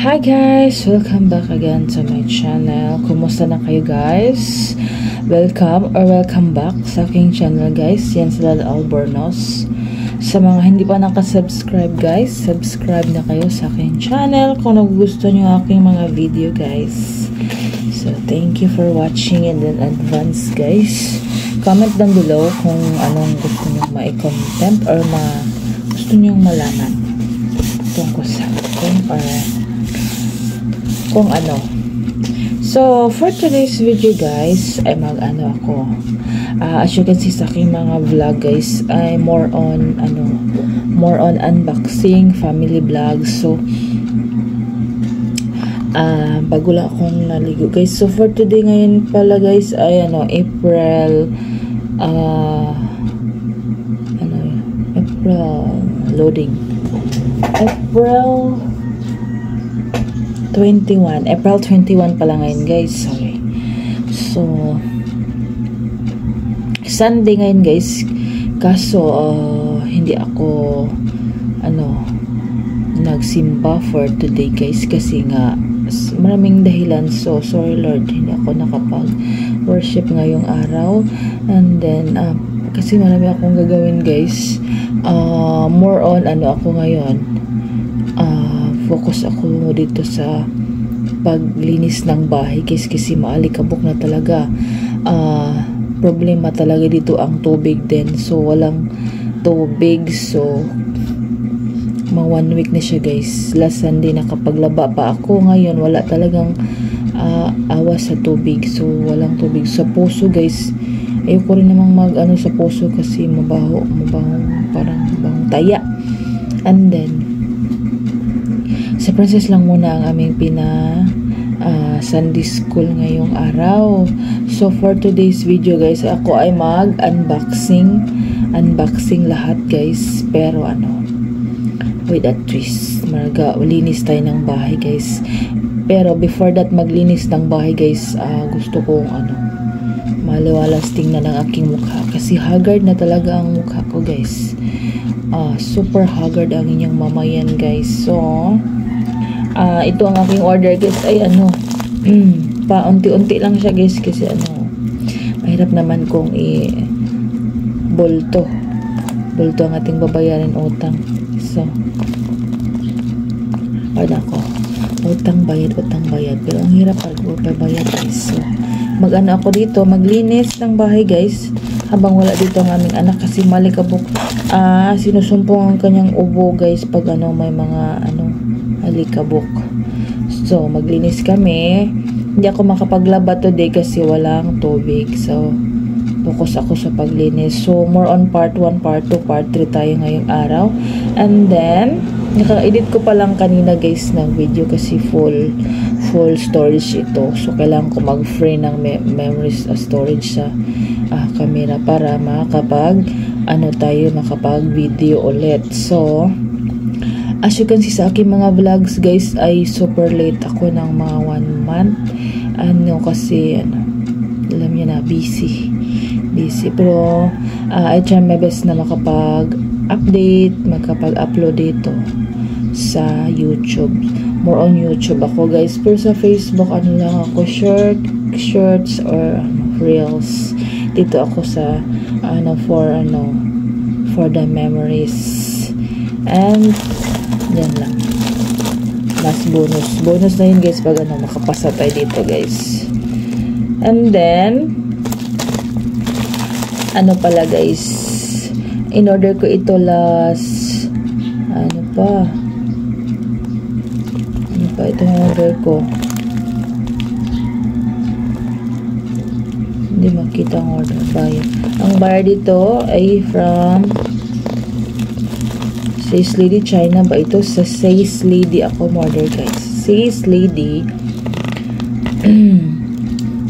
Hi guys! Welcome back again to my channel. Kumusta na kayo guys? Welcome back sa aking channel guys. Yan sila Albornoz. Sa mga hindi pa nakasubscribe guys, subscribe na kayo sa aking channel kung nagugustuhan nyo aking mga video guys. So thank you for watching in advance guys. Comment down below kung anong gusto nyo ma-content or gusto nyo malaman tungkol sa akin or kung ano. So, for today's video guys, ay mag-ano ako. As you can see sa aking mga vlog guys, ay more on unboxing, family vlogs. So, bago lang akong naligo guys. So, for today ngayon pala guys, ay April loading. April 21 pala ngayon guys, sorry. So Sunday ngayon guys, kaso hindi ako nagsimba for today guys kasi nga maraming dahilan. So sorry Lord, hindi ako nakapag worship ngayong araw. And then kasi marami akong gagawin guys. More on ako ngayon, focus ako dito sa paglinis ng bahay guys kasi maalikabok na talaga. Problema talaga dito ang tubig din. So walang tubig, so mga 1 week na siya guys. Last Sunday nakapaglaba pa ako, ngayon wala talagang awa sa tubig. So walang tubig sa puso guys. Ayoko rin namang sa puso kasi mabaho, parang mabahong taya. And then sa Princess lang muna ang aming Sunday school ngayong araw. So for today's video guys, ako ay unboxing lahat guys, pero with a twist. Linis tayo ng bahay guys. Pero before that maglinis ng bahay guys, gusto kong maliwalas tingnan ng aking mukha kasi haggard na talaga ang mukha ko guys. Super haggard ang inyong mamayan guys. So ito ang aking order guys, ay paunti-unti lang siya guys kasi mahirap naman kung bulto ang ating babayarin utang. So utang bayad pero ang hirap pagbabayad guys. So ako dito, maglinis ng bahay guys habang wala dito ang aming anak kasi malikabok. Sinusumpong ang kanyang ubo guys pag may mga alikabok. So maglinis kami. Hindi ako makapaglaba today kasi walang tubig. So focus ako sa paglinis. So more on part 1, part 2, part 3 tayo ngayong araw. And then naka-edit ko pa lang kanina guys ng video kasi full storage ito. So kailangan ko mag-free ng memories storage sa camera para makapag video ulit. So as you can see sa aking mga vlogs guys, ay super late ako ng mga 1 month. Kasi alam niyo na, busy. Pero I try my best na makapag-upload dito sa YouTube. More on YouTube ako guys. Pero sa Facebook lang ako, shorts or reels. Dito ako sa for the memories. And yan lang. Mas bonus na yun guys pag makapasa tayo dito guys. And then pala guys, in order ko ito last ito yung order ko. Hindi makita ang order. Ang buyer dito ay from Says Lady China ba ito? Sa Says Lady ako order guys. Says Lady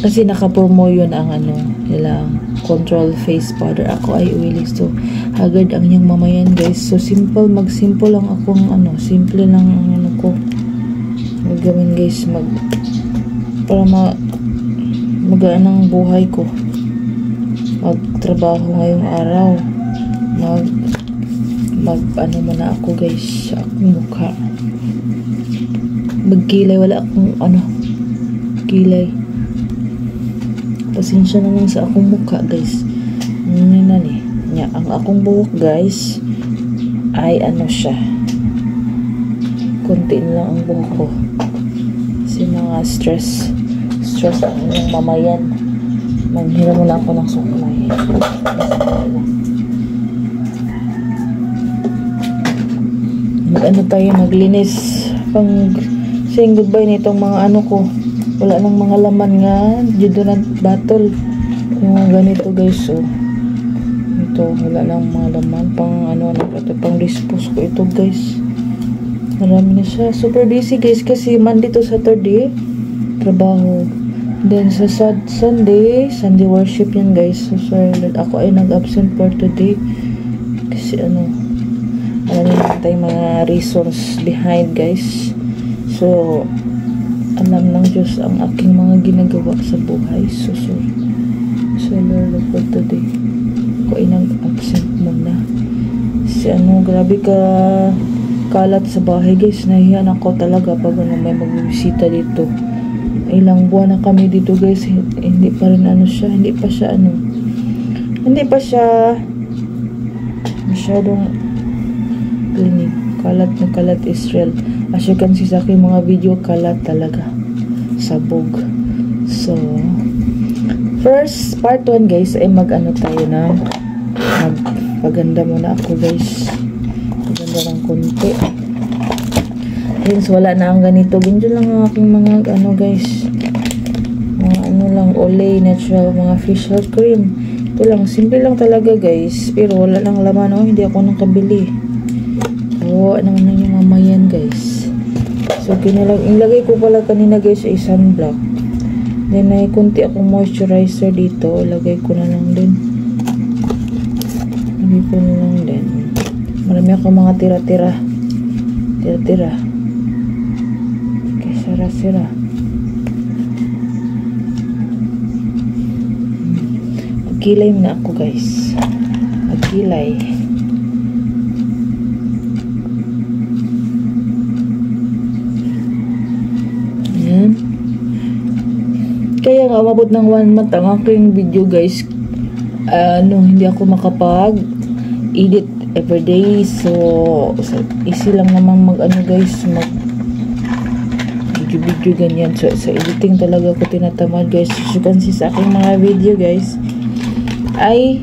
kasi naka-promo yun ang nilang control face powder. Ako ay oily, so haggard ang inyong mamayan guys. So mag-simple lang akong simple lang ang ko gagawin guys, para magaan ang buhay ko, magtrabaho ngayong araw, muna ako guys sa aking mukha. magkilay, wala akong ano, kilay. Pasensya na lang sa akong mukha guys. Ang akong buhok guys ay ano siya, konti lang ang buhok ko kasi mga stress ang yung mamayan. Maghiram muna ako ng suklay. Ano tayo, maglinis pang saying goodbye nitong mga ano ko. Wala nang mga laman nga deodorant bottle yung mga ganito guys. So ito wala nang mga laman pang ano ito pang dispose ko ito guys. Marami na siya. Super busy guys kasi Monday to Saturday trabaho, then sa Sunday worship yan guys. So sorry ako ay nag-absent for today kasi ano, alam natin mga reasons behind guys. So alam ng Diyos ang aking mga ginagawa sa buhay. So sorry. So Lord for today ako ay nag-absent muna. Si ano, grabe ka kalat sa bahay guys. Nahiyan ako talaga pag ano, may magbibisita dito. Ilang buwan na kami dito guys. Hindi pa rin ano siya. Hindi pa siya masyadong cleaning. Kalat na kalat Israel. As you can see sa aking mga video, kalat talaga. Sabog. So first part 1 guys ay mag-ano tayo na magpaganda muna ako guys. Maganda ng konti. Since wala na ang ganito, ganyan lang ang aking mga ano guys. Mga ano lang, Olay, natural, mga facial cream. Ito lang, simple lang talaga guys. Pero wala lang laman, oh. Hindi ako nakabili. Oo, naman lang yung mamayan guys. So, ilagay ko pala kanina guys ay sunblock. Then, may kunti akong moisturizer dito. Lagay ko na lang din. Lagay ko na lang din. Marami akong mga tira-tira. Okay, sira-sira. Magkilay na ako guys. Magkilay. Ayan. Kaya nga, umabot ng 1 month ang aking video guys. Hindi ako makapag-edit everyday. So, easy lang naman mag-ano guys, video ganyan. So, sa editing talaga ako tinatamad guys. As you can see sa aking mga video guys, ay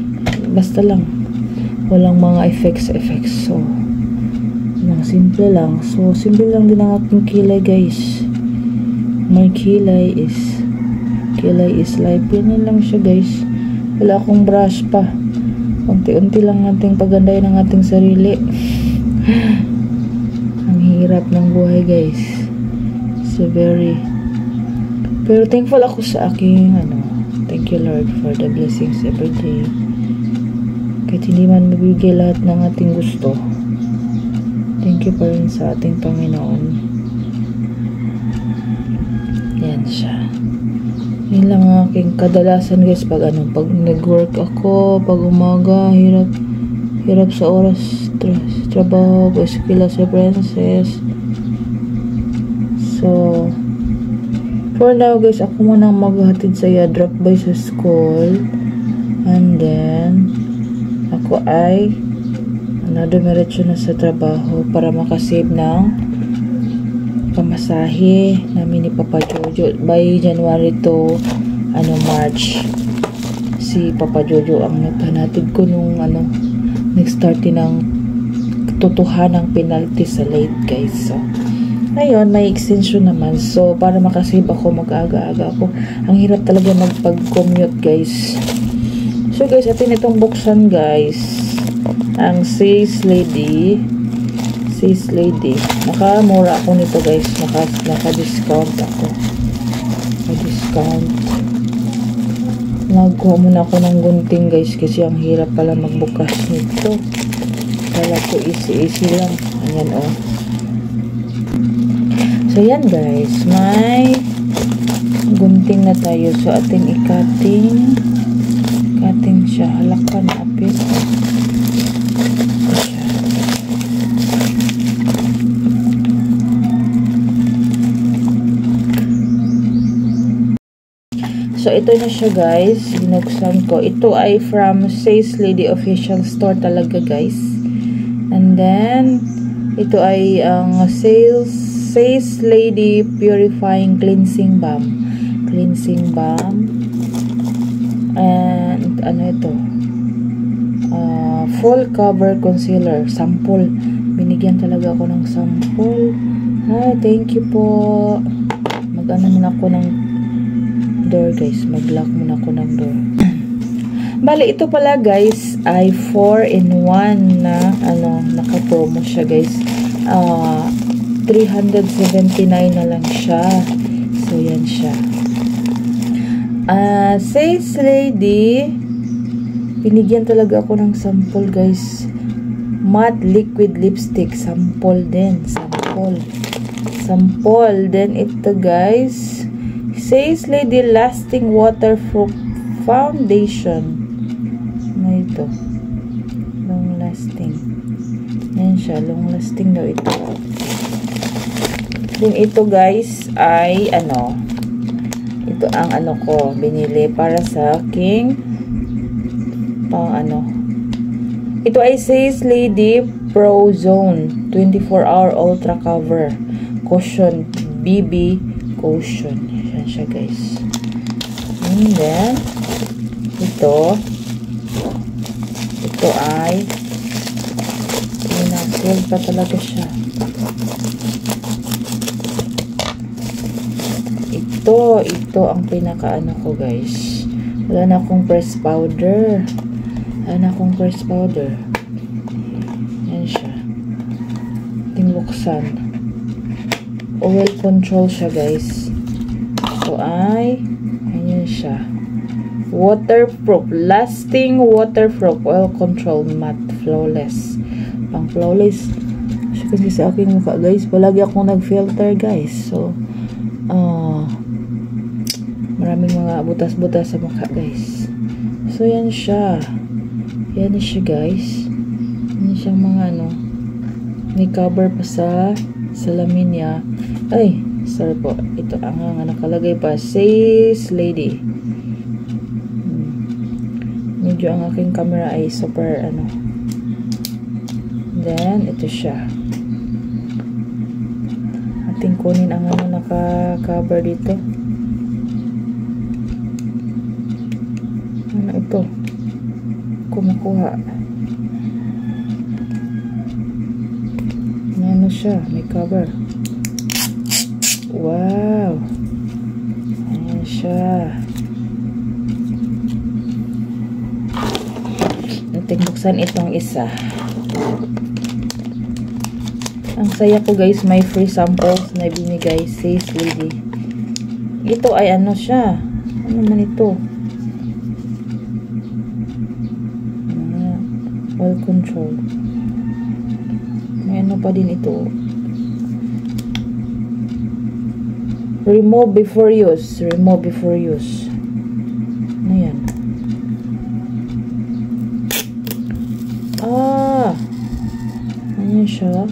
basta lang. Walang mga effects. So, simple lang. So, simple lang din ang aking kilay guys. My kilay is life. Yan lang siya guys. Wala akong brush pa. Unti-unti lang nating pagandahin ng ating sarili. Ang hirap ng buhay guys. So pero thankful ako sa aking thank you Lord for the blessings every day. Kahit hindi man mabigay lahat ng ating gusto, thank you pa rin sa ating Panginoon. Yan siya. Yun lang ang aking kadalasan guys pag nag-work ako, pag umaga, hirap sa oras, trabaho, eskwela sa princess. So, for now guys, ako muna maghatid sa iya, drop by sa school. And then, ako ay dumiretso na sa trabaho para makasave ng pamasahe namin ni Papa Jojo by January to March. Si Papa Jojo ang naghanatid ko nung nag-start ng totohanang penalty sa late guys. So ngayon may extension naman, so para makasave ako, mag-aga-aga ako. Ang hirap talaga magpag-commute guys. So guys, atin itong buksan guys, ang Sis Lady. Nakamura ako nito guys. Naka-discount ako. Nagkuha muna ako ng gunting guys kasi ang hirap pala magbukas nito. Kala ko easy lang. Ayan oh. So yan guys, may gunting na tayo. So ating ikating siya. Halakan apit. So, ito na siya guys. Binuksan ko. Ito ay from Says Lady Official Store talaga guys. And then, ito ay ang Says Lady Purifying Cleansing Balm. Cleansing Balm. And, ano ito? Full Cover Concealer. Sample. Binigyan talaga ako ng sample. Hi, thank you po. Mag-ano muna ako ng door guys. Mag-lock muna ako ng door. Bali, ito pala guys ay 4-in-1 na naka-promo siya guys. 379 na lang siya. So, yan siya. Says Lady, binigyan talaga ako ng sample guys. Matte liquid lipstick. Sample din. Sample. Then, ito guys. Says Lady Lasting Waterproof Foundation. Ano ito? Long lasting. Yan siya. Long lasting daw ito. Then, ito guys ay ito ang ko binili para sa aking ito ay Says Lady Pro Zone 24-hour Ultra Cover Cushion BB Cushion. Yan siya guys. And then ito ay pinag-seal pa talaga siya. Ito ang pinaka ko guys. Wala na akong press powder. Yan siya. Tingbuksan. Oil control siya guys. So ayan siya. Waterproof. Lasting waterproof. Oil control matte. Flawless. Pang flawless. Kasi sa aking mukha guys. Palagi akong nag-filter guys. So, maraming mga butas-butas sa mukha guys. So, yan siya. Yan siya guys. Yan siyang mga may cover pa sa salamin niya. Ay, sorry po. Ito ang nakalagay pa. Says Lady. Medyo ang aking camera ay super Then, ito siya. Ating kunin ang naka-cover dito. Ito. Kumukuha. Ano siya? May cover. Wow. Ayan siya. Natingbuksan itong isa. Ang saya ko guys, may free samples na binigay. Says Lady. Ito ay siya. Ano man ito? Oil control. May pa din ito. Remove before use. Remove before use. Ano yan? Ano siya?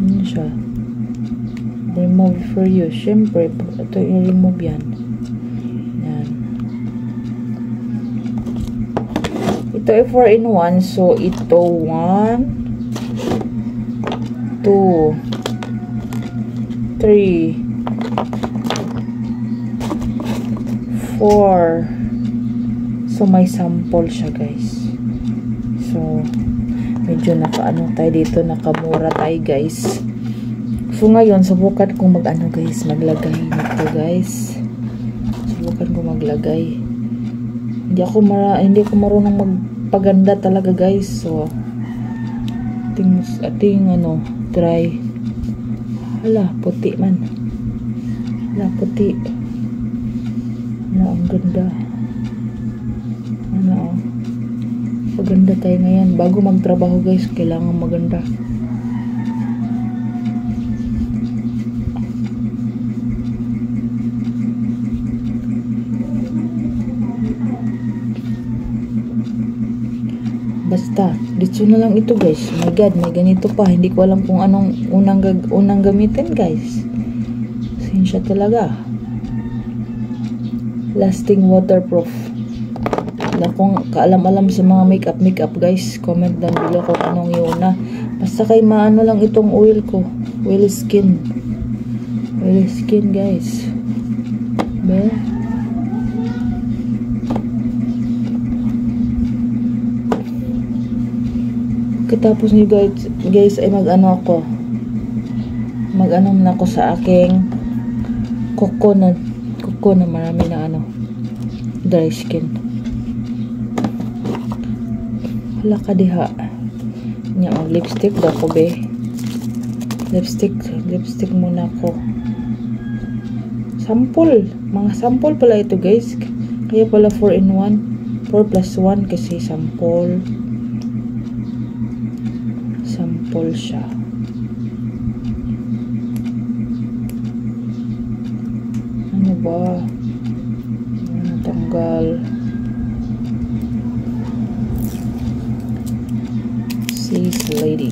Ano siya? Remove before use. Siyempre, ito i-remove yan. Ito ay 4-in-1. So, ito 1, 2, 3, 4. So, may sample siya guys. So, medyo tayo dito. Nakamura tayo guys. So, ngayon, subukan kong guys. Maglagay nito guys. Subukan kong maglagay. Hindi ako marunong magpaganda talaga guys. So, ating try. Hala, puti man. Hala, puti. Ang ganda. Paganda tayo ngayon. Bago magtrabaho guys, kailangan maganda. Basta, dito na lang ito guys. Oh my god, may ganito pa. Hindi ko alam kung anong unang gamitin guys. Sinsya talaga. lasting waterproof. Na kung kaalam-alam sa mga makeup guys, comment down below kung anong yun na. Basta kay maano lang itong oil ko. Oily skin guys. Be? Katapos nyo guys ay mag-ano na ako sa aking kuko na marami na dry skin. Wala ka diha nya ang lipstick daw ko be. Lipstick muna ako. Mga sample pala ito guys, kaya pala 4 in 1, 4 plus 1 kasi sample siya. Ano ba? Tanggal. Sis lady.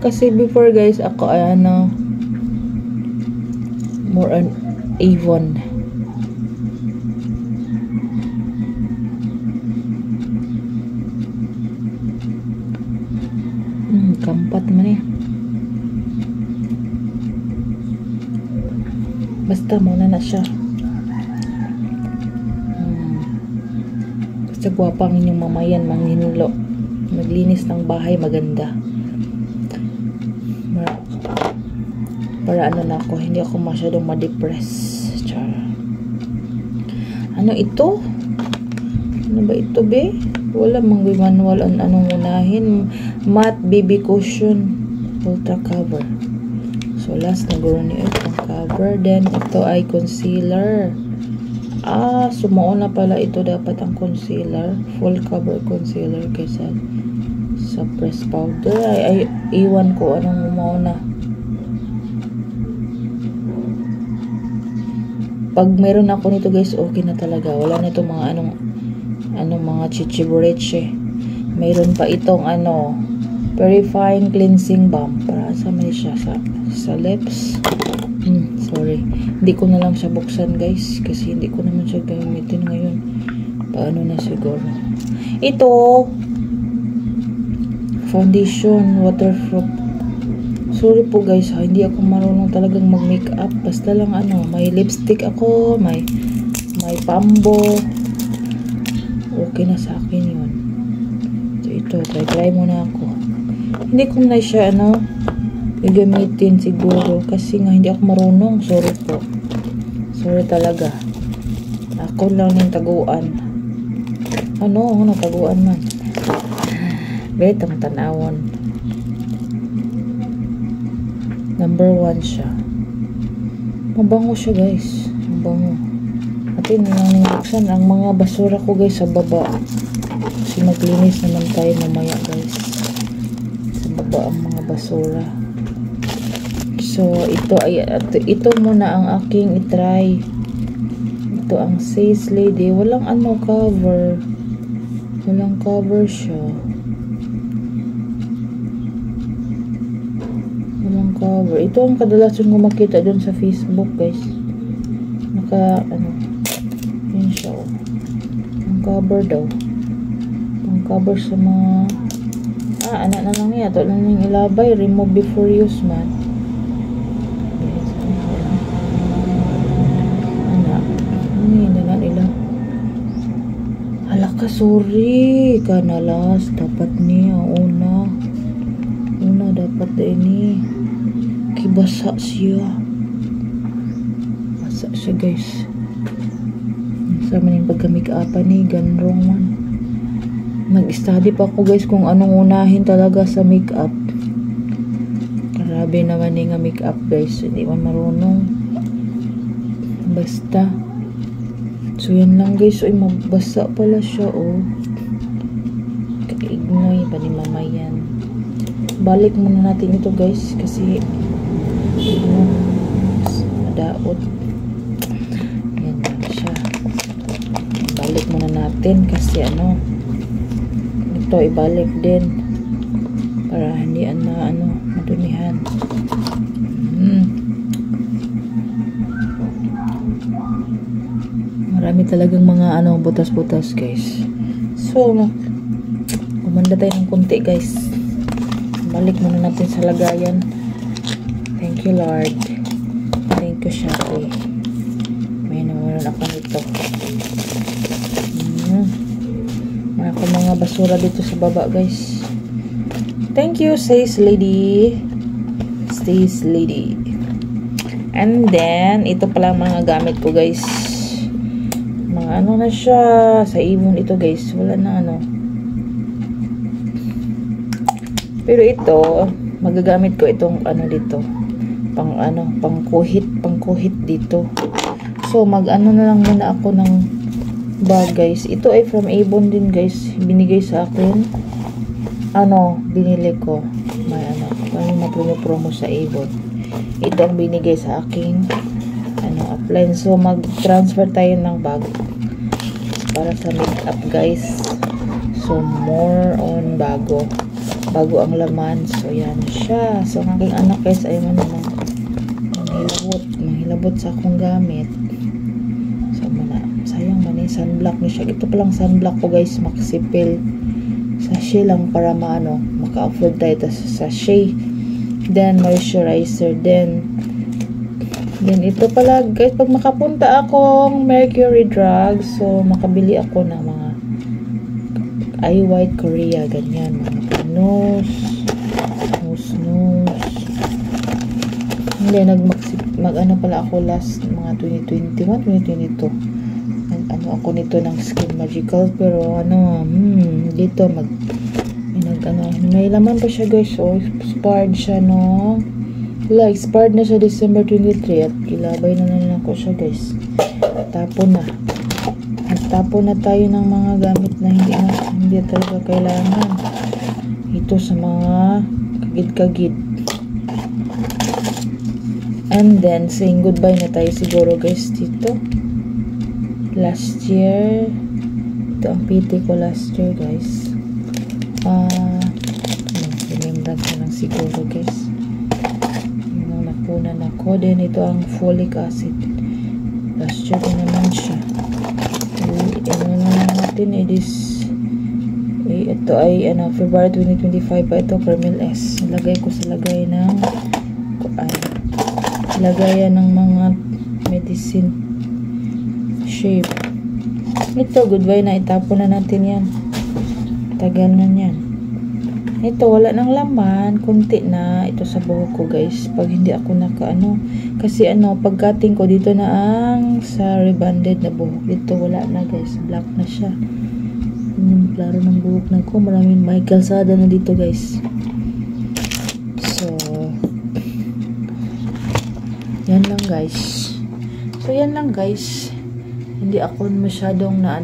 Kasi before guys, ako ay more on Avon. Kampat man eh. Basta muna na siya. Basta gwapang inyong mamayan, manghinulo. Maglinis ng bahay, maganda. Para ano na ako, hindi ako masyadong ma-depress. Char. Ano ito? Ano ba ito be? Wala mang manual on anong unahin. Matte BB Cushion Ultra Cover. So last na guro niyo itong cover. Then ito ay concealer. Sumuo na pala ito dapat ang concealer. Full cover concealer kaysa sa press powder. Ay iwan ko anong umauna. Pag meron ako nito guys, okay na talaga. Wala na itong mga mga chichibureche. Mayroon pa itong purifying cleansing balm. Para sa may siya sa lips. Sorry. Hindi ko na lang siya buksan guys. Kasi hindi ko naman siya gamitin ngayon. Paano na siguro. Ito. Foundation. Waterproof. Sorry po guys ha, hindi ako marunong talagang mag-makeup. Basta lang may lipstick ako, may pambo. Okay na sa akin yun. So ito, try muna ako. Hindi ko na siya gagamitin siguro kasi nga hindi ako marunong. Sorry po. Sorry talaga. Ako lang yung taguan. Taguan man. Betang tanawon. Number 1 siya. Mabango siya guys. Mabango. Atin nang buksan ang mga basura ko guys sa baba. Kasi maglinis naman tayo mamaya guys. Sa baba ang mga basura. So ito muna ang aking itry. Ito ang Sis Lady. Walang cover. Walang cover siya. Cover. Ito ang kadalasan ko makita dun sa Facebook guys. Yun siya ang cover daw. Ang cover sa mga anak na lang yan. Ito lang yung ilabay. Remove before use man. Yes. Hindi na nila. Hala ka, sorry. Kanalas. Dapat niya. Una dapat ini. Basa siya guys. Sa maning pagka-make-upan ni ganrong man. Nag-study pa ako guys kung anong unahin talaga sa make-up. Grabe naman nga make-up guys, hindi man marunong. Basta so yan lang guys. Ay mabasa pala siya kaignoy pa ni mamayan. Balik muna natin ito guys kasi madaot. Yan lang siya. Balik muna natin. natin kasi ano, ito ibalik din para hindi madumihan. Marami talagang mga butas-butas guys. So kumanda tayo ng kunti guys. Balik muna natin sa lagayan. Thank you Lord. Thank you Shopee. May nawalan ako nito. Mga basura dito sa baba guys. Thank you says lady. Stays lady. And then ito pala mga gamit ko guys. Mga na siya sa Avon ito guys. Wala na Pero ito magagamit ko itong dito. Pangkuhit dito. So na lang muna ako ng bag guys. Ito ay from Avon din guys. Binigay sa akin. Binili ko. May promo sa Avon. Ito ang binigay sa aking appliance. So mag-transfer tayo ng bag para sa makeup guys. So more on bago ang laman. So yan siya. So ang aking anak guys ay manghilabot sa akong gamit. So sayang man sunblock ni siya. Ito palang sunblock ko guys, Maxipil sachet lang para maka-afford tayo sa sachet. Then moisturizer then ito pala guys, pag makapunta akong Mercury Drug, so makabili ako ng mga eye white Korea, ganyan, mga nose. Hindi, pala ako last mga 2021, 2022. Ako nito ng Skin Magical, pero dito may laman pa siya guys. So expired siya expired na siya December 23 at ilabay na ako siya guys. Tapon na tayo ng mga gamit na hindi talaga kailangan. Ito sa mga kagid. And then saying goodbye na tayo siguro guys dito. Last year, ito ang PT ko last year guys. Remembrance na lang siguro guys. Yung napunan ako. Then ito ang folic acid. Last year din naman siya. Natin ito ay February 2025 pa ito, Permil S. Lagay ko sa lagayan ng mga medicine shape. Ito, goodbye na. Itapon na natin yan. Tagal na yan. Ito, wala nang laman. Kunti na. Ito sa buhok ko, guys. Pag hindi ako kasi pagkating ko dito na ang sa rebonded na buhok. Dito, wala na, guys. Black na siya. Klaro ng buhok na ko. Maraming may kalsada na dito, guys. So, yan lang, guys. So, yan lang, guys. Hindi ako masyadong na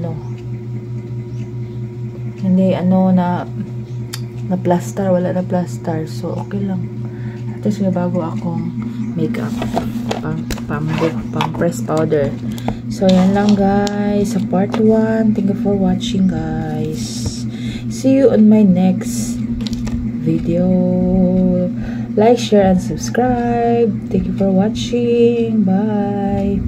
plaster, wala na plaster, so okay lang. At least may bago akong makeup pang press powder. So yan lang guys sa part 1. Thank you for watching guys. See you on my next video. Like, share and subscribe. Thank you for watching. Bye.